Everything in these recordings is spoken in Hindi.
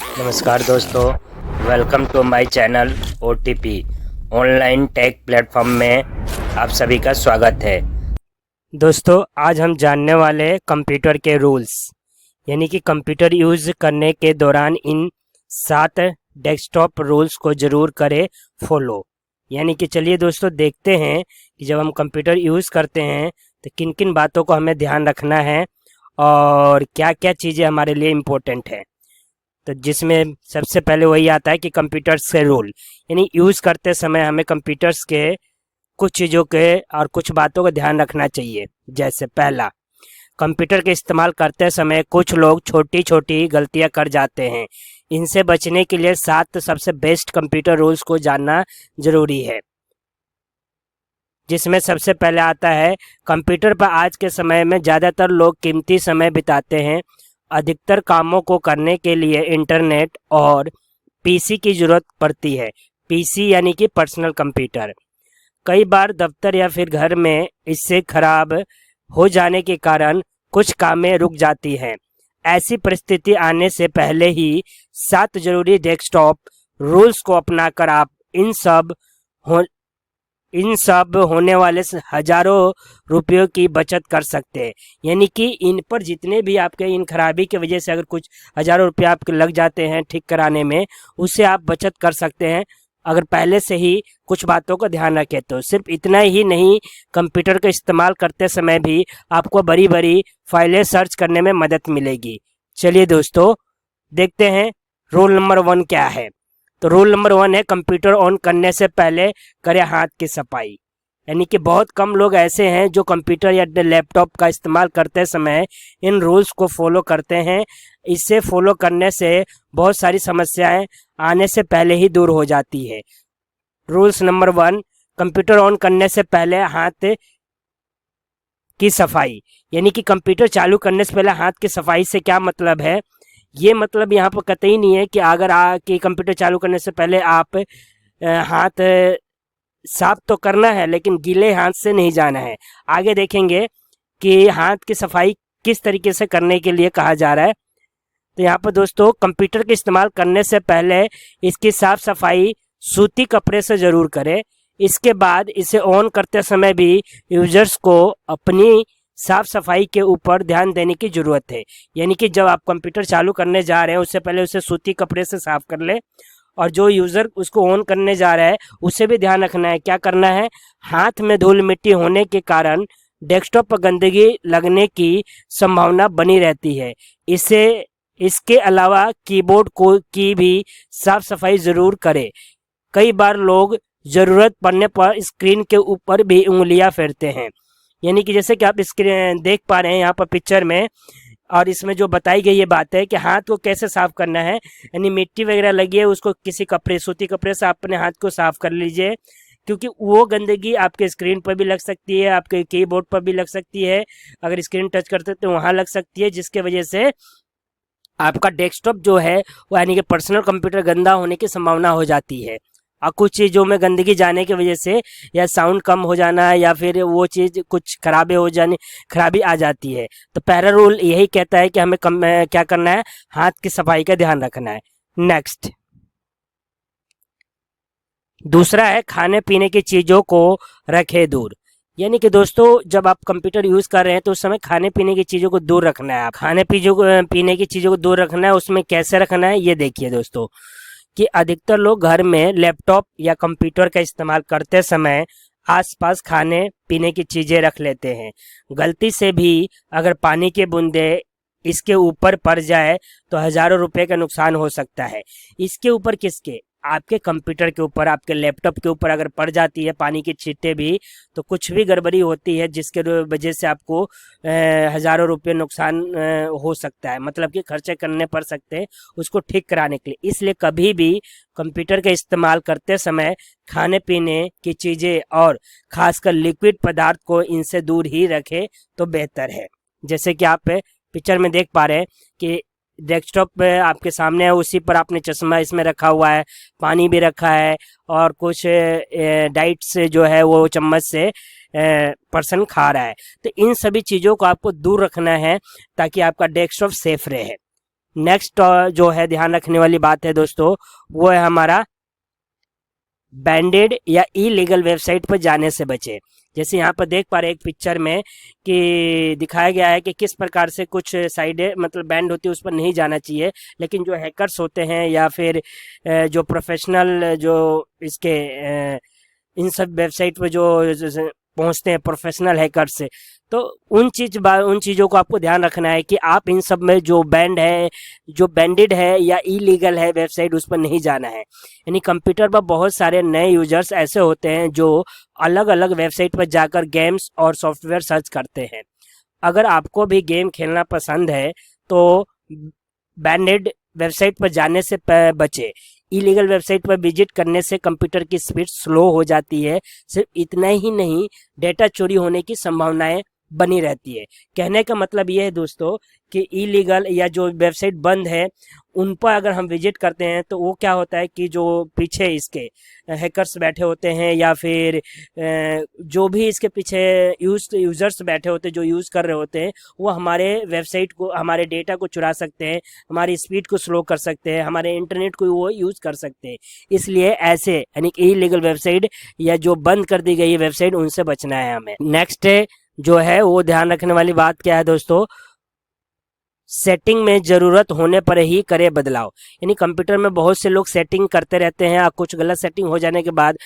नमस्कार दोस्तों, welcome to my channel OTP online tech platform में आप सभी का स्वागत है। दोस्तों, आज हम जानने वाले हैं कंप्यूटर के रूल्स, यानी कि कंप्यूटर यूज़ करने के दौरान इन 7 डेस्कटॉप रूल्स को ज़रूर करें फॉलो। यानी कि चलिए दोस्तों देखते हैं कि जब हम कंप्यूटर यूज़ करते हैं तो किन किन बातों को हमें ध्यान रखना है और क्या क्या चीज़ें हमारे लिए इम्पोर्टेंट है। तो जिसमें सबसे पहले वही आता है कि कंप्यूटर्स के रूल, यानी यूज़ करते समय हमें कंप्यूटर्स के कुछ चीज़ों के और कुछ बातों का ध्यान रखना चाहिए। जैसे पहला, कंप्यूटर के इस्तेमाल करते समय कुछ लोग छोटी छोटी गलतियां कर जाते हैं। इनसे बचने के लिए 7 सबसे बेस्ट कंप्यूटर रूल्स को जानना ज़रूरी है। जिसमें सबसे पहले आता है, कंप्यूटर पर आज के समय में ज़्यादातर लोग कीमती समय बिताते हैं। अधिकतर कामों को करने के लिए इंटरनेट और पीसी की ज़रूरत पड़ती है। पीसी यानी कि पर्सनल कंप्यूटर। कई बार दफ्तर या फिर घर में इससे खराब हो जाने के कारण कुछ कामें रुक जाती हैं। ऐसी परिस्थिति आने से पहले ही 7 जरूरी डेस्कटॉप रूल्स को अपनाकर आप इन सब होने वाले हजारों रुपयों की बचत कर सकते हैं। यानी कि इन पर जितने भी आपके इन खराबी की वजह से अगर कुछ हजारों रुपये आपके लग जाते हैं ठीक कराने में, उससे आप बचत कर सकते हैं अगर पहले से ही कुछ बातों का ध्यान रखें। तो सिर्फ इतना ही नहीं, कंप्यूटर का इस्तेमाल करते समय भी आपको बड़ी बड़ी फाइलें सर्च करने में मदद मिलेगी। चलिए दोस्तों देखते हैं रूल नंबर 1 क्या है। तो रूल नंबर 1 है, कंप्यूटर ऑन करने से पहले करें हाथ की सफाई। यानी कि बहुत कम लोग ऐसे हैं जो कंप्यूटर या लैपटॉप का इस्तेमाल करते समय इन रूल्स को फॉलो करते हैं। इसे फॉलो करने से बहुत सारी समस्याएं आने से पहले ही दूर हो जाती है। रूल्स नंबर 1, कंप्यूटर ऑन करने से पहले हाथ की सफाई। यानी कि कंप्यूटर चालू करने से पहले हाथ की सफाई से क्या मतलब है? ये मतलब यहाँ पर कतई नहीं है कि अगर कि कंप्यूटर चालू करने से पहले आप हाथ साफ तो करना है, लेकिन गीले हाथ से नहीं जाना है। आगे देखेंगे कि हाथ की सफाई किस तरीके से करने के लिए कहा जा रहा है। तो यहाँ पर दोस्तों, कंप्यूटर के इस्तेमाल करने से पहले इसकी साफ सफाई सूती कपड़े से ज़रूर करें। इसके बाद इसे ऑन करते समय भी यूजर्स को अपनी साफ सफाई के ऊपर ध्यान देने की ज़रूरत है। यानी कि जब आप कंप्यूटर चालू करने जा रहे हैं उससे पहले उसे सूती कपड़े से साफ कर ले, और जो यूज़र उसको ऑन करने जा रहा है उसे भी ध्यान रखना है। क्या करना है? हाथ में धूल मिट्टी होने के कारण डेस्कटॉप पर गंदगी लगने की संभावना बनी रहती है। इसके अलावा कीबोर्ड की भी साफ सफाई ज़रूर करें। कई बार लोग ज़रूरत पड़ने पर स्क्रीन के ऊपर भी उंगलियां फेरते हैं। यानी कि जैसे कि आप स्क्रीन देख पा रहे हैं यहाँ पर पिक्चर में, और इसमें जो बताई गई ये बात है कि हाथ को कैसे साफ करना है। यानी मिट्टी वगैरह लगी है उसको किसी कपड़े, सूती कपड़े से अपने हाथ को साफ कर लीजिए, क्योंकि वो गंदगी आपके स्क्रीन पर भी लग सकती है, आपके कीबोर्ड पर भी लग सकती है। अगर स्क्रीन टच करते तो वहाँ लग सकती है, जिसके वजह से आपका डेस्कटॉप जो है वो यानी कि पर्सनल कंप्यूटर गंदा होने की संभावना हो जाती है। और कुछ चीज़ों में गंदगी जाने की वजह से या साउंड कम हो जाना या फिर वो चीज़ कुछ खराबी आ जाती है। तो पहला रूल यही कहता है कि हमें क्या करना है? हाथ की सफाई का ध्यान रखना है। नेक्स्ट, दूसरा है, खाने पीने की चीज़ों को रखें दूर। यानी कि दोस्तों, जब आप कंप्यूटर यूज़ कर रहे हैं तो उस समय खाने पीने की चीज़ों को दूर रखना है। आप पीने की चीज़ों को दूर रखना है। उसमें कैसे रखना है ये देखिए दोस्तों, कि अधिकतर लोग घर में लैपटॉप या कंप्यूटर का इस्तेमाल करते समय आसपास खाने पीने की चीज़ें रख लेते हैं। गलती से भी अगर पानी की बूंदें इसके ऊपर पड़ जाए तो हजारों रुपए का नुकसान हो सकता है। इसके ऊपर किसके? आपके कंप्यूटर के ऊपर, आपके लैपटॉप के ऊपर अगर पड़ जाती है पानी की छींटे भी, तो कुछ भी गड़बड़ी होती है जिसके वजह से आपको हजारों रुपए नुकसान हो सकता है, मतलब कि खर्चे करने पड़ सकते हैं उसको ठीक कराने के लिए। इसलिए कभी भी कंप्यूटर का इस्तेमाल करते समय खाने पीने की चीज़ें और खासकर लिक्विड पदार्थ को इनसे दूर ही रखें तो बेहतर है। जैसे कि आप पिक्चर में देख पा रहे हैं कि डेस्कटॉप आपके सामने है, उसी पर आपने चश्मा इसमें रखा हुआ है, पानी भी रखा है, और कुछ डाइट्स जो है वो चम्मच से पर्सन खा रहा है। तो इन सभी चीज़ों को आपको दूर रखना है ताकि आपका डेस्कटॉप सेफ रहे। नेक्स्ट जो है ध्यान रखने वाली बात है दोस्तों, वो है हमारा बैंडेड या इलीगल वेबसाइट पर जाने से बचे। जैसे यहाँ पर देख पा रहे एक पिक्चर में कि दिखाया गया है कि किस प्रकार से कुछ साइडें मतलब बैंड होती है उस पर नहीं जाना चाहिए, लेकिन जो हैकर्स होते हैं या फिर जो प्रोफेशनल जो इसके इन सब वेबसाइट पे जो पहुंचते हैं प्रोफेशनल हैकर्स से, तो उन चीज़ों को आपको ध्यान रखना है कि आप इन सब में जो बैंड है, जो बैंडेड है या इलीगल है वेबसाइट, उस पर नहीं जाना है। यानी कंप्यूटर पर बहुत सारे नए यूजर्स ऐसे होते हैं जो अलग अलग वेबसाइट पर जाकर गेम्स और सॉफ्टवेयर सर्च करते हैं। अगर आपको भी गेम खेलना पसंद है तो बैंडेड वेबसाइट पर जाने से बचे। इलीगल वेबसाइट पर विजिट करने से कंप्यूटर की स्पीड स्लो हो जाती है। सिर्फ इतना ही नहीं, डेटा चोरी होने की संभावनाएं बनी रहती है। कहने का मतलब ये है दोस्तों कि इलीगल या जो वेबसाइट बंद है उन पर अगर हम विजिट करते हैं तो वो क्या होता है कि जो पीछे इसके हैकर्स बैठे होते हैं या फिर जो भी इसके पीछे यूजर्स बैठे होते हैं जो यूज़ कर रहे होते हैं, वो हमारे वेबसाइट को, हमारे डेटा को चुरा सकते हैं, हमारी स्पीड को स्लो कर सकते हैं, हमारे इंटरनेट को वो यूज़ कर सकते हैं। इसलिए ऐसे यानी कि इलीगल वेबसाइट या जो बंद कर दी गई है वेबसाइट, उनसे बचना है हमें। नेक्स्ट जो है वो ध्यान रखने वाली बात क्या है दोस्तों, सेटिंग में ज़रूरत होने पर ही करे बदलाव। यानी कंप्यूटर में बहुत से लोग सेटिंग करते रहते हैं और कुछ गलत सेटिंग हो जाने के बाद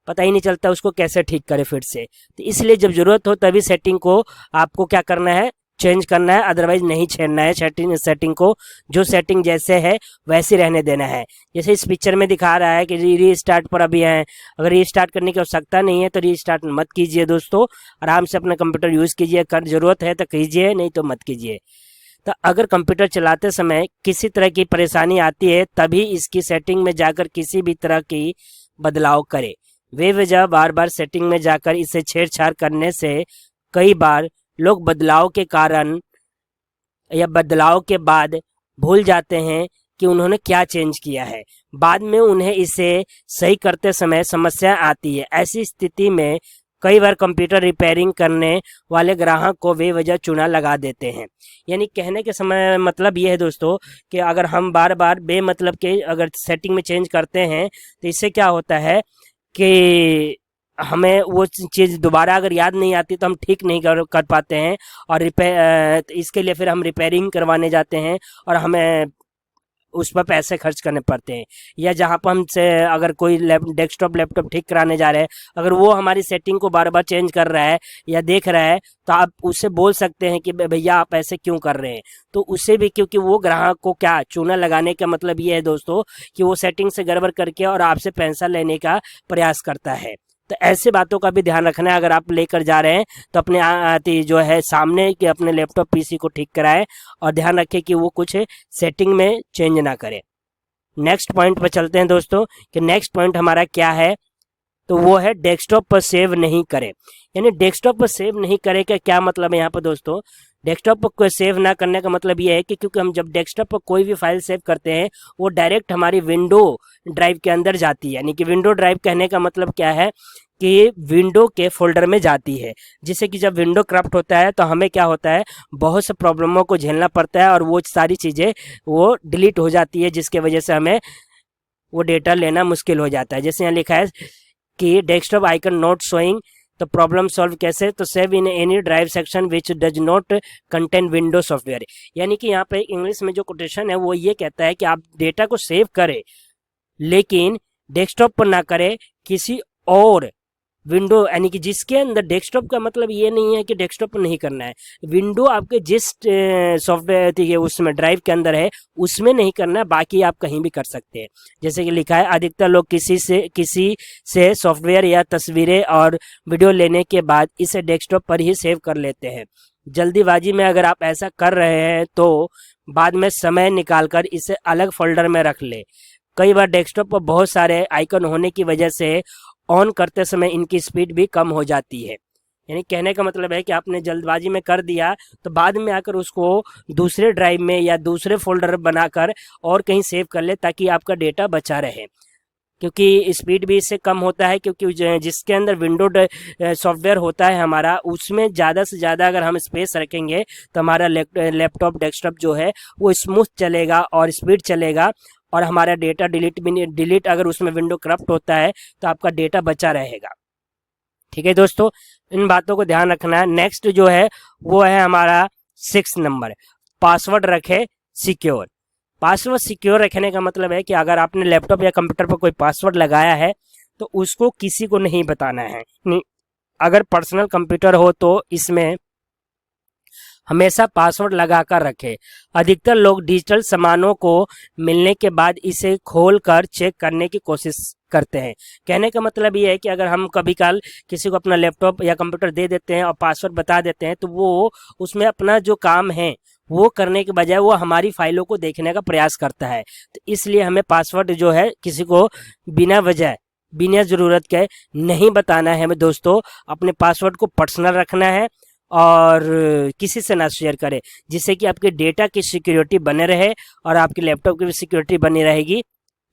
पता ही नहीं चलता उसको कैसे ठीक करे फिर से। तो इसलिए जब ज़रूरत हो तभी सेटिंग को आपको क्या करना है, चेंज करना है, अदरवाइज नहीं छेड़ना है सेटिंग को। जो सेटिंग जैसे है वैसे रहने देना है। जैसे इस पिक्चर में दिखा रहा है कि रीस्टार्ट पर अभी है, अगर रीस्टार्ट करने की आवश्यकता नहीं है तो रीस्टार्ट मत कीजिए दोस्तों, आराम से अपना कंप्यूटर यूज़ कीजिए, कर जरूरत है तो कीजिए, नहीं तो मत कीजिए। तो अगर कंप्यूटर चलाते समय किसी तरह की परेशानी आती है तभी इसकी सेटिंग में जाकर किसी भी तरह की बदलाव करें। बेवजह बार बार सेटिंग में जाकर इसे छेड़छाड़ करने से कई बार लोग बदलाव के कारण या बदलाव के बाद भूल जाते हैं कि उन्होंने क्या चेंज किया है। बाद में उन्हें इसे सही करते समय समस्या आती है। ऐसी स्थिति में कई बार कंप्यूटर रिपेयरिंग करने वाले ग्राहक को बेवजह चूना लगा देते हैं। यानी कहने के समय मतलब ये है दोस्तों कि अगर हम बार बार बेमतलब के अगर सेटिंग में चेंज करते हैं तो इससे क्या होता है कि हमें वो चीज़ दोबारा अगर याद नहीं आती तो हम ठीक नहीं कर पाते हैं, और इसके लिए फिर हम रिपेयरिंग करवाने जाते हैं और हमें उस पर पैसे खर्च करने पड़ते हैं। या जहाँ पर हम से अगर कोई डेस्कटॉप लैपटॉप ठीक कराने जा रहे हैं, अगर वो हमारी सेटिंग को बार बार चेंज कर रहा है या देख रहा है तो आप उससे बोल सकते हैं कि भैया आप ऐसे क्यों कर रहे हैं। तो उससे भी, क्योंकि वो ग्राहक को क्या चूना लगाने का मतलब ये है दोस्तों कि वो सेटिंग से गड़बड़ करके और आपसे पैसा लेने का प्रयास करता है। तो ऐसे बातों का भी ध्यान रखना है। अगर आप लेकर जा रहे हैं तो अपने जो है सामने के अपने लैपटॉप पीसी को ठीक कराएं और ध्यान रखें कि वो कुछ सेटिंग में चेंज ना करें। नेक्स्ट पॉइंट पर चलते हैं दोस्तों कि नेक्स्ट पॉइंट हमारा क्या है, तो वो है डेस्कटॉप पर सेव नहीं करें। यानी डेस्कटॉप पर सेव नहीं करें का क्या मतलब है यहाँ पर दोस्तों, डेस्कटॉप पर कोई सेव ना करने का मतलब ये है कि क्योंकि हम जब डेस्कटॉप पर कोई भी फाइल सेव करते हैं वो डायरेक्ट हमारी विंडो ड्राइव के अंदर जाती है। यानी कि विंडो ड्राइव कहने का मतलब क्या है कि विंडो के फोल्डर में जाती है, जिससे कि जब विंडो करप्ट होता है तो हमें क्या होता है, बहुत से प्रॉब्लमों को झेलना पड़ता है और वो सारी चीज़ें वो डिलीट हो जाती है, जिसके वजह से हमें वो डेटा लेना मुश्किल हो जाता है। जैसे यहाँ लिखा है कि डेस्कटॉप आइकन नॉट शोइंग, तो प्रॉब्लम सॉल्व कैसे, तो save in any drive section which does not contain window software. यानी कि यहाँ पे इंग्लिश में जो कोटेशन है वो ये कहता है कि आप डेटा को सेव करें लेकिन डेस्कटॉप पर ना करें, किसी और विंडो, यानी कि जिसके अंदर डेस्कटॉप का मतलब ये नहीं है कि डेस्कटॉप पर नहीं करना है, विंडो आपके जिस सॉफ्टवेयर उसमें ड्राइव के अंदर है उसमें नहीं करना है, बाकी आप कहीं भी कर सकते हैं। जैसे कि लिखा है अधिकतर लोग किसी से सॉफ्टवेयर या तस्वीरें और वीडियो लेने के बाद इसे डेस्कटॉप पर ही सेव कर लेते हैं। जल्दीबाजी में अगर आप ऐसा कर रहे हैं तो बाद में समय निकालकर इसे अलग फोल्डर में रख ले। कई बार डेस्कटॉप पर बहुत सारे आइकन होने की वजह से ऑन करते समय इनकी स्पीड भी कम हो जाती है। यानी कहने का मतलब है कि आपने जल्दबाजी में कर दिया तो बाद में आकर उसको दूसरे ड्राइव में या दूसरे फोल्डर बनाकर और कहीं सेव कर ले ताकि आपका डेटा बचा रहे। क्योंकि स्पीड भी इससे कम होता है, क्योंकि जिसके अंदर विंडो सॉफ्टवेयर होता है हमारा, उसमें ज़्यादा से ज़्यादा अगर हम स्पेस रखेंगे तो हमारा लैपटॉप डेस्कटॉप जो है वो स्मूथ चलेगा और स्पीड चलेगा, और हमारा डेटा डिलीट अगर उसमें विंडो करप्ट होता है तो आपका डेटा बचा रहेगा। ठीक है दोस्तों, इन बातों को ध्यान रखना है। नेक्स्ट जो है वो है हमारा 6 नंबर, पासवर्ड रखे सिक्योर। पासवर्ड सिक्योर रखने का मतलब है कि अगर आपने लैपटॉप या कंप्यूटर पर कोई पासवर्ड लगाया है तो उसको किसी को नहीं बताना है। अगर पर्सनल कंप्यूटर हो तो इसमें हमेशा पासवर्ड लगाकर रखें। अधिकतर लोग डिजिटल सामानों को मिलने के बाद इसे खोलकर चेक करने की कोशिश करते हैं। कहने का मतलब ये है कि अगर हम कभी काल किसी को अपना लैपटॉप या कंप्यूटर दे देते हैं और पासवर्ड बता देते हैं तो वो उसमें अपना जो काम है वो करने के बजाय वो हमारी फाइलों को देखने का प्रयास करता है। तो इसलिए हमें पासवर्ड जो है किसी को बिना वजह बिना ज़रूरत के नहीं बताना है। हमें दोस्तों अपने पासवर्ड को पर्सनल रखना है और किसी से ना शेयर करें, जिससे कि आपके डेटा की सिक्योरिटी बने रहे और आपके लैपटॉप की भी सिक्योरिटी बनी रहेगी।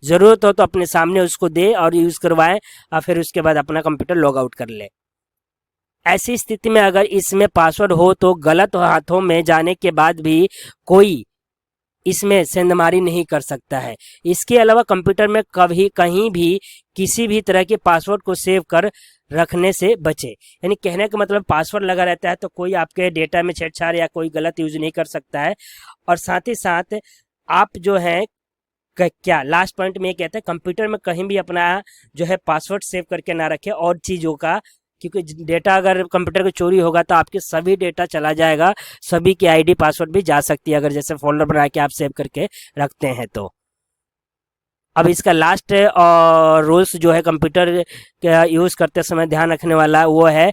ज़रूरत हो तो अपने सामने उसको दे और यूज़ करवाएं और फिर उसके बाद अपना कंप्यूटर लॉग आउट कर ले। ऐसी स्थिति में अगर इसमें पासवर्ड हो तो गलत हाथों में जाने के बाद भी कोई इसमें सेंधमारी नहीं कर सकता है। इसके अलावा कंप्यूटर में कभी कहीं भी किसी भी तरह के पासवर्ड को सेव कर रखने से बचे। यानी कहने का मतलब पासवर्ड लगा रहता है तो कोई आपके डेटा में छेड़छाड़ या कोई गलत यूज नहीं कर सकता है। और साथ ही साथ आप जो है क्या लास्ट पॉइंट में ये कहते हैं, कंप्यूटर में कहीं भी अपना जो है पासवर्ड सेव करके ना रखें और चीज़ों का, क्योंकि डेटा अगर कंप्यूटर को चोरी होगा तो आपके सभी डेटा चला जाएगा, सभी की आईडी पासवर्ड भी जा सकती है अगर जैसे फोल्डर बना के आप सेव करके रखते हैं तो। अब इसका लास्ट और रूल्स जो है कंप्यूटर का यूज़ करते समय ध्यान रखने वाला वो है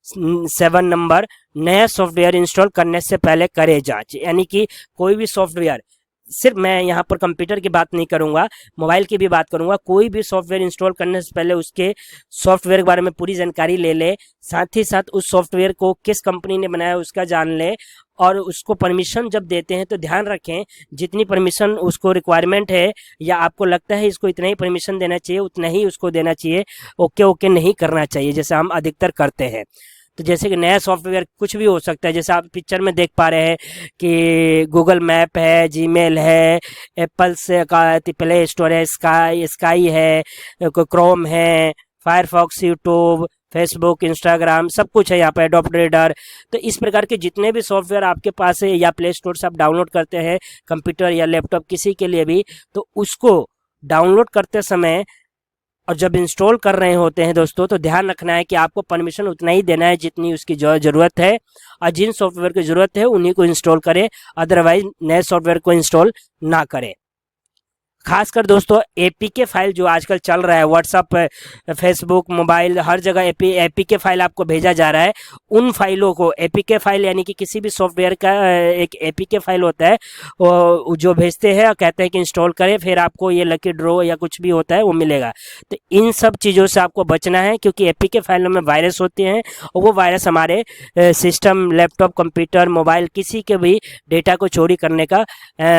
7 नंबर, नया सॉफ्टवेयर इंस्टॉल करने से पहले करें जांच। यानी कि कोई भी सॉफ्टवेयर, सिर्फ मैं यहाँ पर कंप्यूटर की बात नहीं करूँगा, मोबाइल की भी बात करूँगा, कोई भी सॉफ्टवेयर इंस्टॉल करने से पहले उसके सॉफ्टवेयर के बारे में पूरी जानकारी ले ले। साथ ही साथ उस सॉफ्टवेयर को किस कंपनी ने बनाया उसका जान ले, और उसको परमिशन जब देते हैं तो ध्यान रखें जितनी परमिशन उसको रिक्वायरमेंट है या आपको लगता है इसको इतना ही परमिशन देना चाहिए उतना ही उसको देना चाहिए। ओके नहीं करना चाहिए जैसे हम अधिकतर करते हैं। तो जैसे कि नया सॉफ्टवेयर कुछ भी हो सकता है, जैसे आप पिक्चर में देख पा रहे हैं कि गूगल मैप है, जीमेल है, एप्पल से का प्ले स्टोर है, स्काई है, क्रोम है, फायरफॉक्स, यूट्यूब, फेसबुक, इंस्टाग्राम, सब कुछ है यहाँ पे, एडोब रीडर। तो इस प्रकार के जितने भी सॉफ्टवेयर आपके पास है या प्ले स्टोर से आप डाउनलोड करते हैं कंप्यूटर या लैपटॉप किसी के लिए भी, तो उसको डाउनलोड करते समय और जब इंस्टॉल कर रहे होते हैं दोस्तों तो ध्यान रखना है कि आपको परमिशन उतना ही देना है जितनी उसकी ज़रूरत है, और जिन सॉफ्टवेयर की ज़रूरत है उन्हीं को इंस्टॉल करें, अदरवाइज नए सॉफ्टवेयर को इंस्टॉल ना करें। खासकर दोस्तों एपीके फाइल जो आजकल चल रहा है, व्हाट्सअप, फेसबुक, मोबाइल, हर जगह एपीके फाइल आपको भेजा जा रहा है। उन फाइलों को एपीके फाइल यानी कि किसी भी सॉफ्टवेयर का एक एपीके फाइल होता है वो जो भेजते हैं और कहते हैं कि इंस्टॉल करें, फिर आपको ये लकी ड्रॉ या कुछ भी होता है वो मिलेगा। तो इन सब चीज़ों से आपको बचना है क्योंकि एपीके फाइलों में वायरस होते हैं और वो वायरस हमारे सिस्टम, लैपटॉप, कंप्यूटर, मोबाइल किसी के भी डेटा को चोरी करने का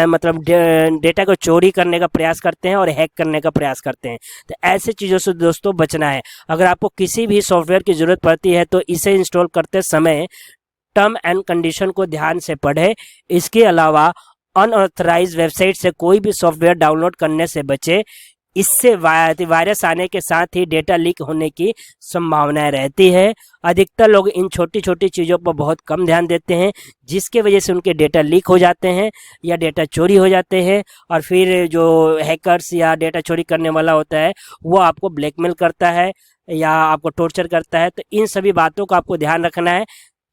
मतलब डेटा को चोरी करने का प्रयास करते हैं और हैक करने का प्रयास करते हैं। तो ऐसे चीज़ों से दोस्तों बचना है। अगर आपको किसी भी सॉफ्टवेयर की ज़रूरत पड़ती है तो इसे इंस्टॉल करते समय टर्म एंड कंडीशन को ध्यान से पढ़ें। इसके अलावा अनऑथराइज्ड वेबसाइट से कोई भी सॉफ्टवेयर डाउनलोड करने से बचे। इससे वायरस आने के साथ ही डेटा लीक होने की संभावना रहती है। अधिकतर लोग इन छोटी छोटी चीज़ों पर बहुत कम ध्यान देते हैं जिसके वजह से उनके डेटा लीक हो जाते हैं या डेटा चोरी हो जाते हैं, और फिर जो हैकर्स या डेटा चोरी करने वाला होता है वो आपको ब्लैकमेल करता है या आपको टॉर्चर करता है। तो इन सभी बातों का आपको ध्यान रखना है,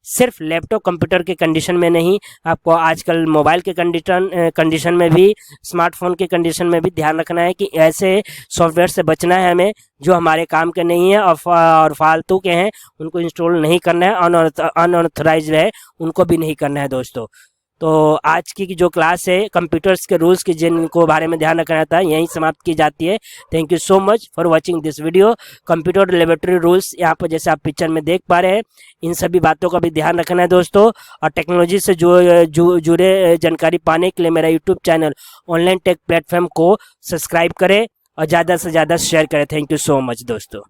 सिर्फ लैपटॉप कंप्यूटर के कंडीशन में नहीं, आपको आजकल मोबाइल के कंडीशन में भी, स्मार्टफोन के कंडीशन में भी ध्यान रखना है कि ऐसे सॉफ्टवेयर से बचना है हमें जो हमारे काम के नहीं है और फालतू के हैं, उनको इंस्टॉल नहीं करना है। अनऑथराइज्ड है उनको भी नहीं करना है दोस्तों। तो आज की जो क्लास है कंप्यूटर्स के रूल्स की जिनको बारे में ध्यान रखना था यहीं समाप्त की जाती है। Thank you so much for watching this video. Computer laboratory rules यहाँ पर जैसे आप पिक्चर में देख पा रहे हैं, इन सभी बातों का भी ध्यान रखना है दोस्तों। और टेक्नोलॉजी से जुड़े जानकारी पाने के लिए मेरा YouTube channel online tech platform को सब्सक्राइब करें और ज़्यादा से ज़्यादा शेयर करें। थैंक यू सो मच दोस्तों।